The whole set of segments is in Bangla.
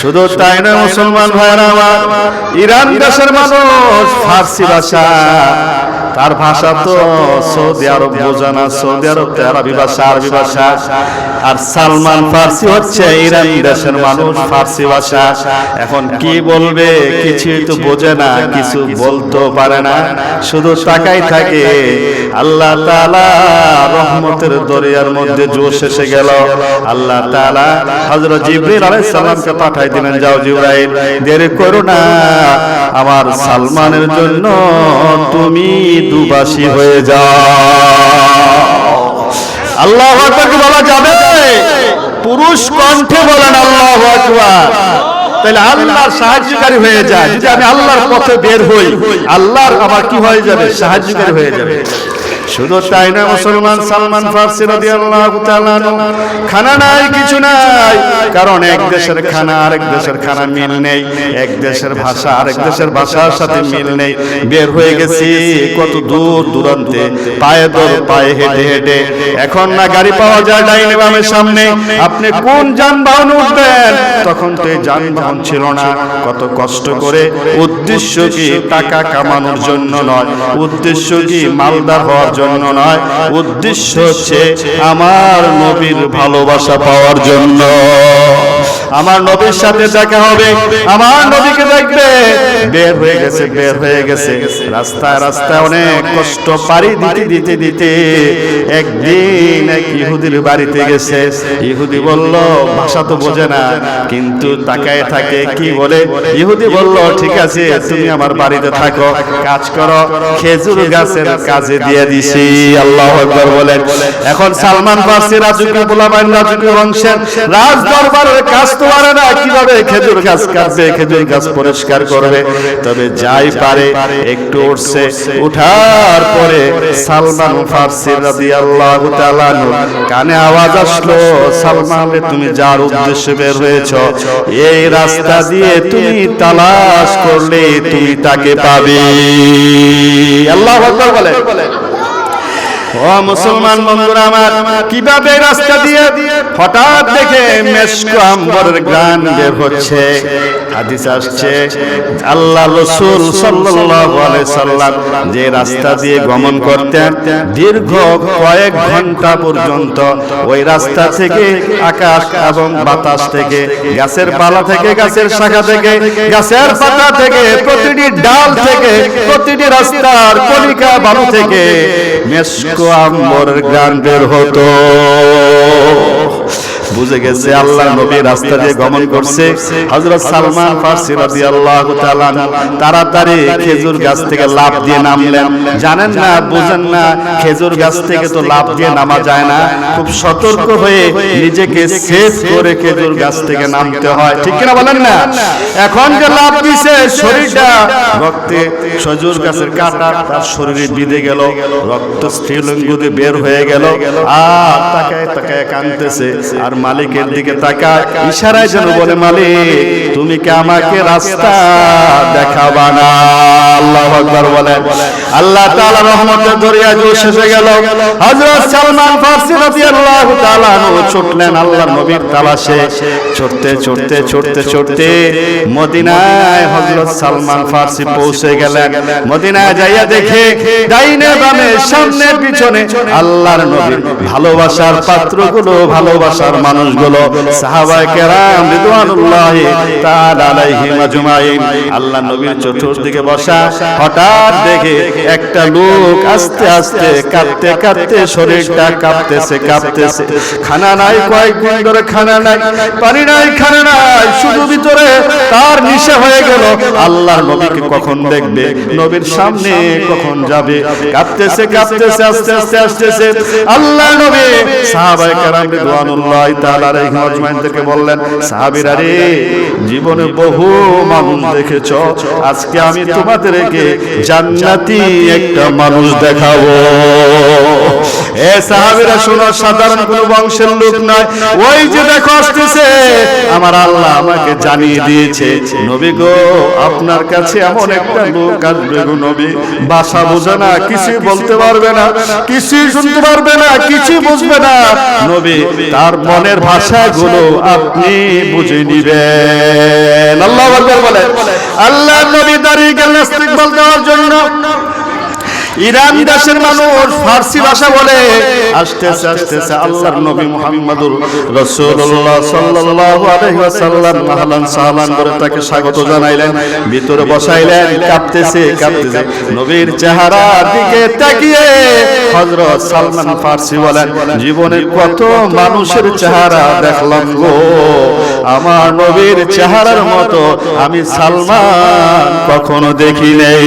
শুধু তাই না মুসলমান ভাইরা আমার, ইরান দেশের মানুষ ফার্সি ভাষা, তার ভাষা তো সৌদি আরব বোঝে না, সৌদি আরব তো আরবি ভাষা, আরবি ভাষা। আর সালমান ফার্সি হচ্ছে ইরান দেশের মানুষ, ফার্সি ভাষা। এখন কি বলবে, কিছুই তো বোঝে না, কিছু বলতেও পারে না, শুধু তাকাই থাকে। আল্লাহ তাআলা রহমতের দরিয়ার মধ্যে জোশ এসে গেল। আল্লাহ তাআলা হযরত জিবরিল আলাইহিস সালামকে পাঠাই দিলেন, যাও জিবরাইল, দেরি করো না, আমার সালমানের জন্য তুমি দুবাসী হয়ে যাও। আল্লাহু আকবার বলা যাবে? পুরুষ কণ্ঠে বলেন আল্লাহু আকবার। তাহলে আল্লাহর সাহায্যকারী হয়ে যায়। যদি আমি আল্লাহর পথে বের হই, আল্লাহর আমার কি হয়ে যাবে? সাহায্যকারী হয়ে যাবে। শুধু তাই না মুসলমান, সালমান ফার্সি রাদিয়াল্লাহু তাআলা খানা নাই, কিছু নাই, কারণ এক দেশের খানা আরেক দেশের খানা মিল নেই, এক দেশের ভাষা আরেক দেশের ভাষার সাথে মিল নেই। বের হয়ে গেছি কত দূর দূরান্তে, পায়ে হেঁটে হেঁটে। এখন না গাড়ি পাওয়া যায় ডাইনে বামে সামনে, আপনি কোন যানবাহন উঠবেন? তখন তো এই যানবাহন ছিল না। কত কষ্ট করে, উদ্দেশ্য কি টাকা কামানোর জন্য নয়, উদ্দেশ্য কি মালদার হওয়ার জন্য নয়, উদ্দেশ্য হচ্ছে আমার নবীর ভালোবাসা পাওয়ার জন্য। আমার নবীর সাথে দেখা হবে, আমার নবীকে দেখবে। বের হয়ে গেছে রাস্তায় রাস্তায় অনেক কষ্ট পাড়ি দিতে একদিন এক ইহুদির বাড়িতে গেছে। ইহুদি বলল, ভাষা তো বোঝে না, কিন্তু তাকায় থাকে। কি বলে? ইহুদি বলল, ঠিক আছে, তুমি আমার বাড়িতে থাকো, কাজ করো, খেজুর গাছের কাজে দিয়ে দিছি। আল্লাহু আকবার বলেন। এখন সালমান ফার্সি রাজুকে বলাবেন, রাজুকে বংশের রাজ দরবারের কাজ তো পারে না, কিভাবে খেজুর গাছ কাটবে, খেজুর গাছ পরিষ্কার করবে? তবে যাই পারে একটু উঠছে, উঠার পরে সালমান ফার্সি রাদিয়াল্লাহু তাআলা কানে আওয়াজ আসলো, সালমান রে, তুমি যার উদ্দেশ্যে বের হয়েছো, এই রাস্তা দিয়ে তুমি তালাশ করলে তুমি তাকে পাবে। আল্লাহু আকবার বলে। ও মুসলমান বন্ধুরা আমার, কিভাবে রাস্তা দিয়ে হঠাৎ দেখে মেশক আম্বরের ঘ্রাণ বের হচ্ছে। হাদিস আসছে, আল্লাহ রাসূল সাল্লাল্লাহু আলাইহি সাল্লাম যে রাস্তা দিয়ে গমন করতেন, দীর্ঘ কয়েক ঘন্টা পর্যন্ত ওই রাস্তা থেকে আকাশ এবং বাতাস থেকে, গাছের পালা থেকে, গাছের শাখা থেকে, গাছের পাতা থেকে, প্রতিটি ডাল থেকে, প্রতিটি রাস্তার কণিকা বালু থেকে মেশক আম্বরের ঘ্রাণ বের হতো। বুঝে গেছে আল্লাহ নবী রাস্তা দিয়ে গমন করছে। হযরত সালমান ফার্সি রাদিয়াল্লাহু তাআলা তাড়াতাড়ি খেজুর গাছ থেকে লাফ দিয়ে নামলেন। জানেন না, বুঝেন না, খেজুর গাছ থেকে তো লাফ দিয়ে নামা যায় না, খুব সতর্ক হয়ে নিজেকে সেভ করে খেজুর গাছ থেকে নামতে হয়, ঠিক কিনা বলেন না? এখন যে লাফ দিছে, শরীরটা রক্তে, খেজুর গাছের কাঁটা তার শরীরে বিঁধে গেল, রক্ত স্ত্রীলিঙ্গ দিয়ে বের হয়ে গেল। আর তাকায় তাকায় কাঁদতেছে, আর মালিকের দিকে তাকায়, ইশারায় যেন বলে, মালিক তুমি কি আমাকে রাস্তা দেখাবা না? আল্লাহু আকবার বলে। আল্লাহ তাআলা রহমতের দরিয়া জোশ এসে গেল। হযরত সালমান ফার্সি রাদিয়াল্লাহু তাআলা ছুটলেন আল্লাহর নবীর তালাশে। ছুটতে মদিনায় হযরত সালমান ফার্সি পৌঁছে গেলেন। মদিনায় যাইয়া দেখে ডাইনে বামে সামনে পিছনে আল্লাহর নবীর ভালোবাসার পাত্রগুলো, ভালোবাসার মানুষগুলো, সাহাবায়ে কেরাম রিদওয়ানুল্লাহি তাআলা আলাইহিম আজমাইন আল্লাহর নবীর চতুর্দিকে বসা। হঠাৎ দেখে একটা লোক আস্তে আস্তে কাঁপতে কাঁপতে শরীরটা কাঁপতেছে। খানা নাই, কয়েকদিন ধরে খানা নাই, পানি নাই, খানা নাই, শুধু ভিতরে তার নিশা হয়ে গেল আল্লাহর নবীকে কখন দেখবে, নবীর সামনে কখন যাবে। কাঁপতেছে আস্তে আস্তে আসতেছে আল্লাহর নবী। সাহাবায়ে কেরাম রিদওয়ানুল্লাহি তাআলা আলাইহিম আজমাইনদেরকে বললেন, সাহাবীরা রে, জীবনে বহু মানুষ দেখেছো, আজকে আমি তোমাদেরকে জান্নাতি একটা মানুষ দেখাবো। এ সাহাবীরা শোনো, সাধারণ কোনো বংশের লোক নয়। ওই যে দেখো আসতেছে, আমার আল্লাহ আমাকে জানিয়ে দিয়েছে, নবী গো আপনার কাছে এমন একটা লোক আসবে গো নবী, ভাষা বোঝে না, কিছুই বলতে পারবে না, কিছুই শুনতে পারবে না, কিছুই বুঝবে না নবী, তার মনের ভাষাগুলো আপনি বুঝে নিবেন। আল্লাহু আকবার বলে। আল্লাহ নবী দাঁড়িয়ে গেলেন ইস্তিকবাল দেওয়ার জন্য। ইরান দেশের মানুষ ফার্সি ভাষা বলে। আস্তেছে আস্তেছে আল্লাহর নবী মুহাম্মদুর রাসূলুল্লাহ সাল্লাল্লাহু আলাইহি ওয়াসাল্লাম আহলান সাহলান করে তাকে স্বাগত জানাইলেন, ভিতরে বসাইলেন। কাঁপতেছে কাঁপতেছে নবীর চেহারার দিকে তাকিয়ে হযরত সালমান ফার্সি বলেন, জীবনে কত মানুষের চেহারা দেখলাম গো, আমার নবীর চেহারার মতো আমি সালমান কখনো দেখি নাই।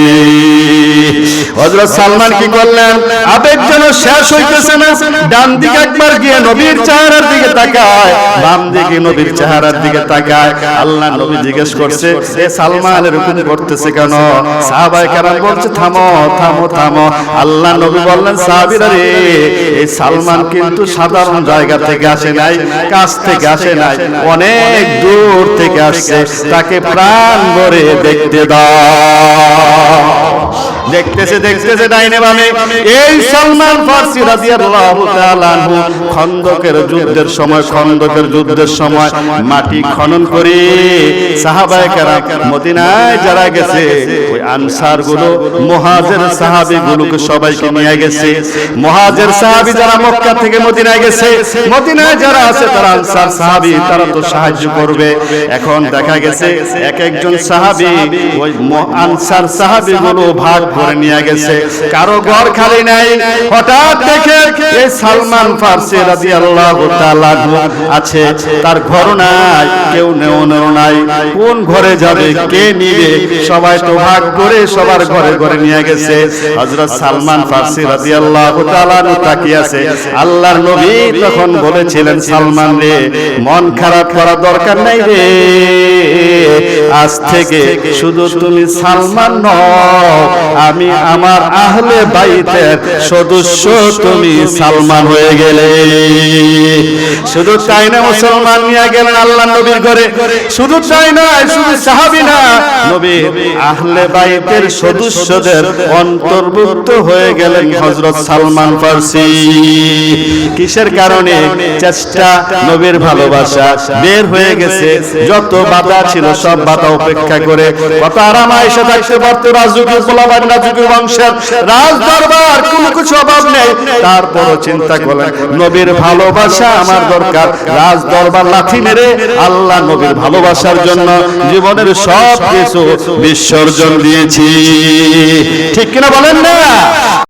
হযরত সালমান কি করলেন, আবেগ যেন শেষ হইতেছে না, ডান দিকে একবার গিয়ে নবীর চেহারার দিকে তাকায়, বাম দিকে নবীর চেহারার দিকে তাকায়। আল্লাহ নবী জিজ্ঞেস করছে, এ সালমান এরকম করতেছে কেন? সাহাবায়ে কেরাম বলছে, থামো থামো থামো। আল্লাহ নবী বললেন, সাহাবীরা রে, এই সালমান কিন্তু সাধারণ জায়গা থেকে আসে নাই, কাছ থেকে আসে নাই, অনেক দূর থেকে আসছে, তাকে প্রাণ ভরে দেখতে দাও। দেখতেছে দেখতেছে ডাইনে বামে এই সালমান ফার্সি রাদিয়াল্লাহু তাআলা আনহু খন্দকের যুদ্ধের সময় মাটি খনন করে সাহাবায়ে কেরাম মদিনায় যারা গেছে ওই আনসার গুলো মুহাজির সাহাবী গুলোকে সবাইকে নিয়ে গেছে। মুহাজির সাহাবী যারা মক্কা থেকে মদিনায় গেছে, মদিনায় যারা আছে তারা আনসার সাহাবী, তারা তো সাহায্য করবে। এখন দেখা গেছে এক একজন সাহাবী ওই আনসার সাহাবী গুলো ভাগ করে নিয়ে গেছে, কারো ঘর খালি নাই। হঠাৎ দেখে এই সালমান ফার্সি রাদিয়াল্লাহু তাআলা আছে, তার ঘর নাই, কেউ নেওয়ানো নাই, কোন ঘরে যাবে, কে নিবে? সবাই তো ভাগ করে সবার ঘরে ঘরে নিয়ে গেছে। হযরত সালমান ফার্সি রাদিয়াল্লাহু তাআলা তাকিয়ে আছে। আল্লাহর নবী তখন বলেছিলেন, সালমান রে, মন খারাপ করা দরকার নাই রে, আজ থেকে শুধু তুমি সালমান নও, আমি আমার আহলে বাইতের সদস্য, তুমি সালমান হয়ে গেলে। শুধু তাই না, মুসলমান নিয়ে গেলেন আল্লাহ নবীর ঘরে। শুধু তাই নয়, শুধু সাহাবী না, নবীর আহলে বাইতের সদস্যদের অন্তর্ভুক্ত হয়ে গেলেন হযরত সালমান ফার্সি। কিসের কারণে? চেষ্টা, নবীর ভালোবাসা বের হয়ে গেছে। যত বাধা ছিল সব বাধা উপেক্ষা করে কত আরাম আয়েশা থাকতে পারতো। রাজুকের পোলাপান, রাজুকের বংশের রাজ দরবার, কোনো কিছু অভাব নেই, তারপরও চিন্তা করলেন নবীর ভালোবাসা আমার দরকার। রাজ দরবার লাথি মেরে আল্লাহ নবীর ভালোবাসার জন্য জীবনের সব কিছু বিসর্জন দিয়েছি। ঠিক কিনা বলেন না?